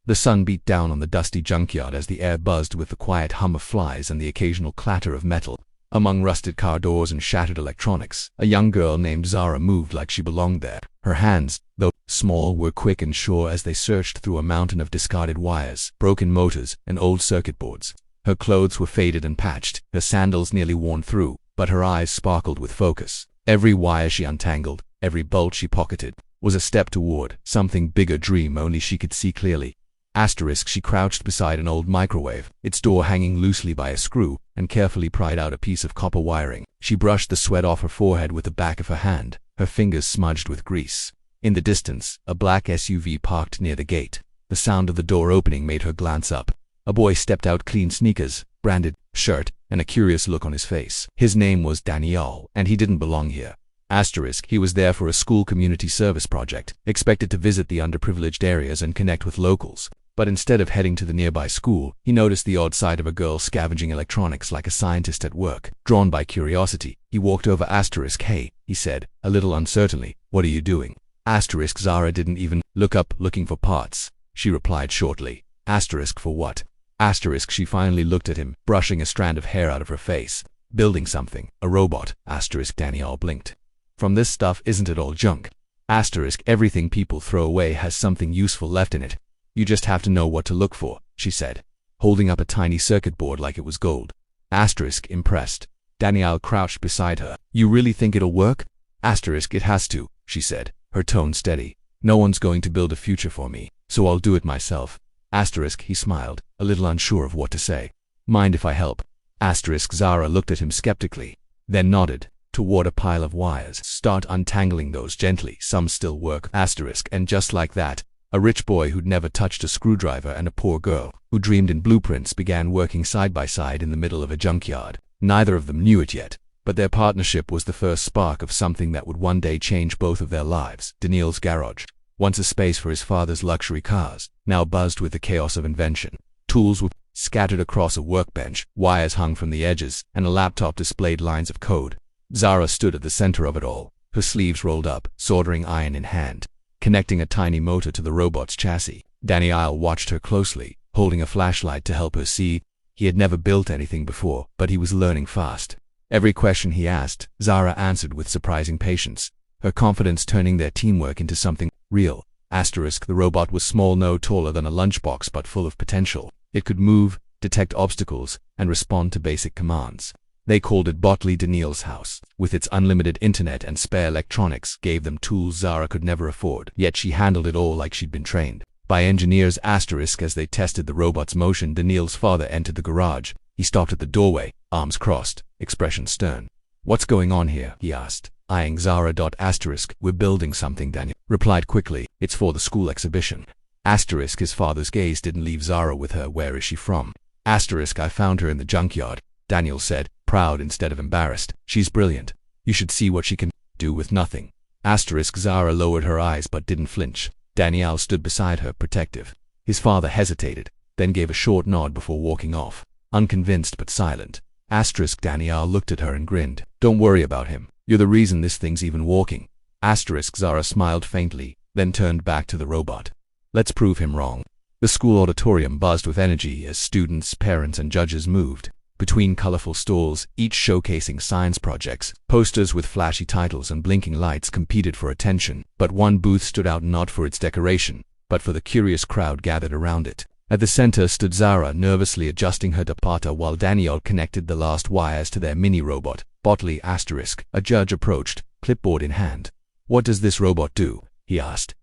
The sun beat down on the dusty junkyard as the air buzzed with the quiet hum of flies and the occasional clatter of metal. Among rusted car doors and shattered electronics, a young girl named Zara moved like she belonged there. Her hands, though small, were quick and sure as they searched through a mountain of discarded wires, broken motors, and old circuit boards. Her clothes were faded and patched, her sandals nearly worn through, but her eyes sparkled with focus. Every wire she untangled, every bolt she pocketed, was a step toward something bigger dream only she could see clearly. She crouched beside an old microwave, its door hanging loosely by a screw, and carefully pried out a piece of copper wiring. She brushed the sweat off her forehead with the back of her hand, her fingers smudged with grease. In the distance, a black SUV parked near the gate. The sound of the door opening made her glance up. A boy stepped out, clean sneakers, branded shirt, and a curious look on his face. His name was Daniyal, and he didn't belong here. He was there for a school community service project, expected to visit the underprivileged areas and connect with locals. But instead of heading to the nearby school, he noticed the odd sight of a girl scavenging electronics like a scientist at work. Drawn by curiosity, he walked over. "Hey," he said, a little uncertainly, "what are you doing?" Zara didn't even look up. "Looking for parts," she replied shortly. "For what?" She finally looked at him, brushing a strand of hair out of her face. "Building something. A robot." Daniyal blinked. "From this stuff, isn't it all junk?" "Everything people throw away has something useful left in it. You just have to know what to look for," she said, holding up a tiny circuit board like it was gold. Impressed. Daniyal crouched beside her. "You really think it'll work?" "It has to," she said, her tone steady. "No one's going to build a future for me, so I'll do it myself." He smiled, a little unsure of what to say. "Mind if I help?" Zara looked at him skeptically, then nodded. "Toward a pile of wires. Start untangling those gently, some still work." And just like that, a rich boy who'd never touched a screwdriver and a poor girl who dreamed in blueprints began working side by side in the middle of a junkyard. Neither of them knew it yet, but their partnership was the first spark of something that would one day change both of their lives. Daniyal's garage, once a space for his father's luxury cars, now buzzed with the chaos of invention. Tools were scattered across a workbench, wires hung from the edges, and a laptop displayed lines of code. Zara stood at the center of it all, her sleeves rolled up, soldering iron in hand, connecting a tiny motor to the robot's chassis. Daniyal watched her closely, holding a flashlight to help her see. He had never built anything before, but he was learning fast. Every question he asked, Zara answered with surprising patience, her confidence turning their teamwork into something real. The robot was small, no taller than a lunchbox, but full of potential. It could move, detect obstacles, and respond to basic commands. They called it Daniyal's house. With its unlimited internet and spare electronics, gave them tools Zara could never afford. Yet she handled it all like she'd been trained by engineers. As they tested the robot's motion, Daniyal's father entered the garage. He stopped at the doorway, arms crossed, expression stern. "What's going on here?" he asked, eyeing Zara. "We're building something," Daniyal replied quickly. "It's for the school exhibition." His father's gaze didn't leave Zara with her. "Where is she from?" "I found her in the junkyard," Daniyal said, proud instead of embarrassed. "She's brilliant. You should see what she can do with nothing." Zara lowered her eyes but didn't flinch. Daniyal stood beside her, protective. His father hesitated, then gave a short nod before walking off, unconvinced but silent. Daniyal looked at her and grinned. "Don't worry about him. You're the reason this thing's even walking." Zara smiled faintly, then turned back to the robot. "Let's prove him wrong." The school auditorium buzzed with energy as students, parents, and judges moved between colorful stalls, each showcasing science projects. Posters with flashy titles and blinking lights competed for attention, but one booth stood out not for its decoration, but for the curious crowd gathered around it. At the center stood Zara, nervously adjusting her data while Daniyal connected the last wires to their mini-robot, Botley. A judge approached, clipboard in hand. "What does this robot do?" he asked.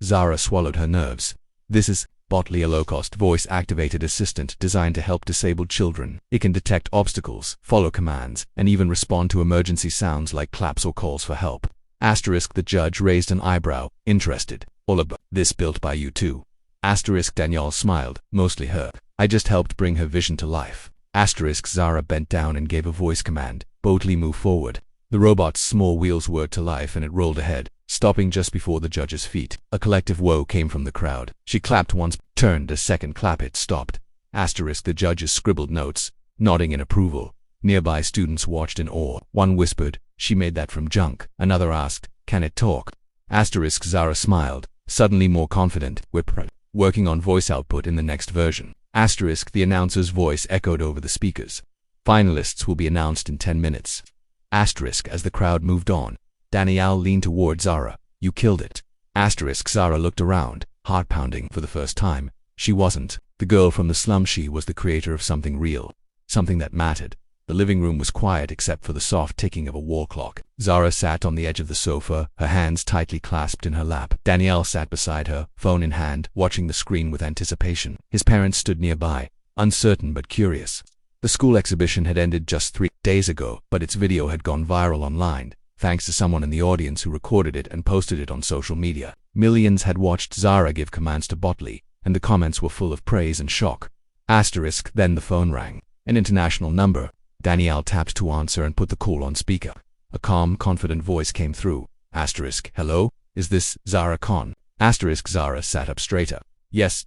Zara swallowed her nerves. "This is Botley, a low-cost voice-activated assistant designed to help disabled children. It can detect obstacles, follow commands, and even respond to emergency sounds like claps or calls for help." The judge raised an eyebrow, interested. "All of this built by you too?" Daniyal smiled, "Mostly her. I just helped bring her vision to life." Zara bent down and gave a voice command. "Botley, move forward." The robot's small wheels worked to life and it rolled ahead, stopping just before the judge's feet. A collective whoa came from the crowd. She clapped once, turned a second, clap, it stopped. The judges scribbled notes, nodding in approval. Nearby students watched in awe. One whispered, "She made that from junk." Another asked, "Can it talk?" Zara smiled, suddenly more confident. "We're working on voice output in the next version. Asterisk, the announcer's voice echoed over the speakers. Finalists will be announced in 10 minutes. Asterisk, as the crowd moved on, Daniyal leaned toward Zara. You killed it. Asterisk, Zara looked around, heart pounding for the first time. She wasn't the girl from the slum. She was the creator of something real, something that mattered. The living room was quiet except for the soft ticking of a wall clock. Zara sat on the edge of the sofa, her hands tightly clasped in her lap. Daniyal sat beside her, phone in hand, watching the screen with anticipation. His parents stood nearby, uncertain but curious. The school exhibition had ended just 3 days ago, but its video had gone viral online, thanks to someone in the audience who recorded it and posted it on social media. Millions had watched Zara give commands to Botley, and the comments were full of praise and shock. Asterisk, then the phone rang. An international number. Daniyal tapped to answer and put the call on speaker. A calm, confident voice came through. Asterisk, hello? Is this Zara Khan? Asterisk, Zara sat up straighter. Yes, ...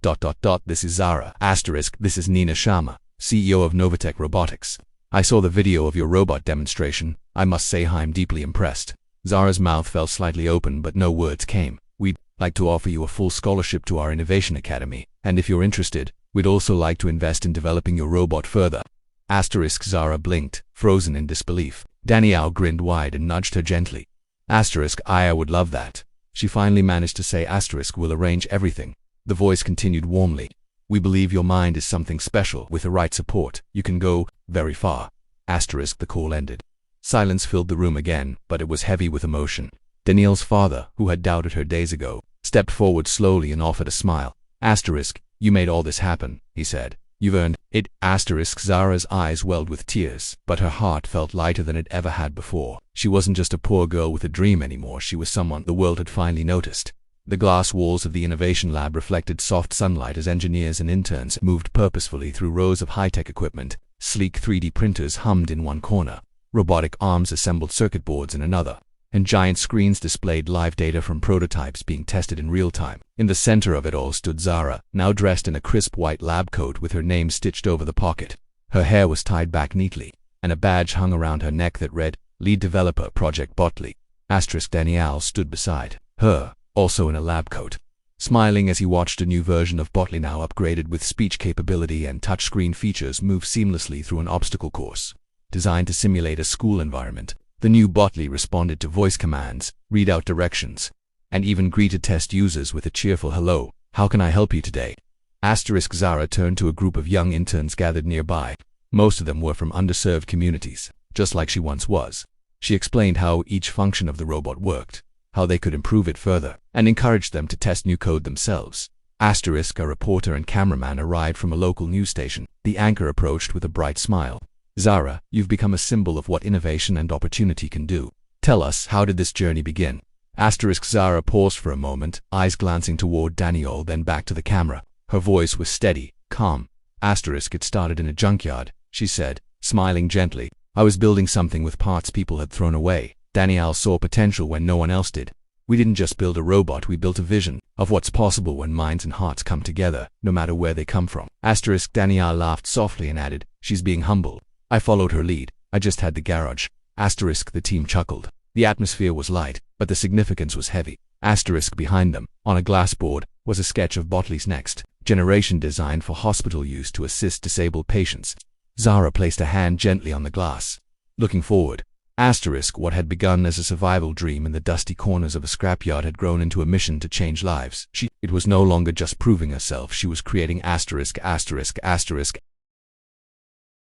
This is Zara. Asterisk, this is Nina Sharma, CEO of Novatech Robotics. I saw the video of your robot demonstration. I must say I'm deeply impressed. Zara's mouth fell slightly open, but no words came. We'd like to offer you a full scholarship to our Innovation Academy, and if you're interested, we'd also like to invest in developing your robot further. Asterisk, Zara blinked, frozen in disbelief. Daniyal grinned wide and nudged her gently. Asterisk, I would love that. She finally managed to say. Asterisk, we'll arrange everything. The voice continued warmly. We believe your mind is something special. With the right support, you can go very far. Asterisk, the call ended. Silence filled the room again, but it was heavy with emotion. Daniyal's father, who had doubted her days ago, stepped forward slowly and offered a smile. Asterisk, you made all this happen, he said. You've earned it. Asterisk, Zara's eyes welled with tears, but her heart felt lighter than it ever had before. She wasn't just a poor girl with a dream anymore. She was someone the world had finally noticed. The glass walls of the Innovation Lab reflected soft sunlight as engineers and interns moved purposefully through rows of high-tech equipment. Sleek 3D printers hummed in one corner, robotic arms assembled circuit boards in another, and giant screens displayed live data from prototypes being tested in real time. In the center of it all stood Zara, now dressed in a crisp white lab coat with her name stitched over the pocket. Her hair was tied back neatly, and a badge hung around her neck that read, Lead Developer Project Botley. Asterisk, Daniyal stood beside her, also in a lab coat, smiling as he watched a new version of Botley, now upgraded with speech capability and touchscreen features, move seamlessly through an obstacle course. Designed to simulate a school environment, the new Botley responded to voice commands, read out directions, and even greeted test users with a cheerful hello. How can I help you today? Asterisk, Zara turned to a group of young interns gathered nearby. Most of them were from underserved communities, just like she once was. She explained how each function of the robot worked, how they could improve it further, and encouraged them to test new code themselves. Asterisk, a reporter and cameraman arrived from a local news station. The anchor approached with a bright smile. Zara, you've become a symbol of what innovation and opportunity can do. Tell us, how did this journey begin? Asterisk, Zara paused for a moment, eyes glancing toward Daniyal, then back to the camera. Her voice was steady, calm. Asterisk, it started in a junkyard, she said, smiling gently. I was building something with parts people had thrown away. Daniyal saw potential when no one else did. We didn't just build a robot, we built a vision of what's possible when minds and hearts come together, no matter where they come from. Asterisk, Daniyal laughed softly and added, she's being humble. I followed her lead. I just had the garage. Asterisk, the team chuckled. The atmosphere was light, but the significance was heavy. Asterisk, behind them, on a glass board, was a sketch of Botley's next generation designed for hospital use to assist disabled patients. Zara placed a hand gently on the glass. Looking forward, Asterisk, what had begun as a survival dream in the dusty corners of a scrapyard had grown into a mission to change lives. It was no longer just proving herself, she was creating asterisk, asterisk, asterisk,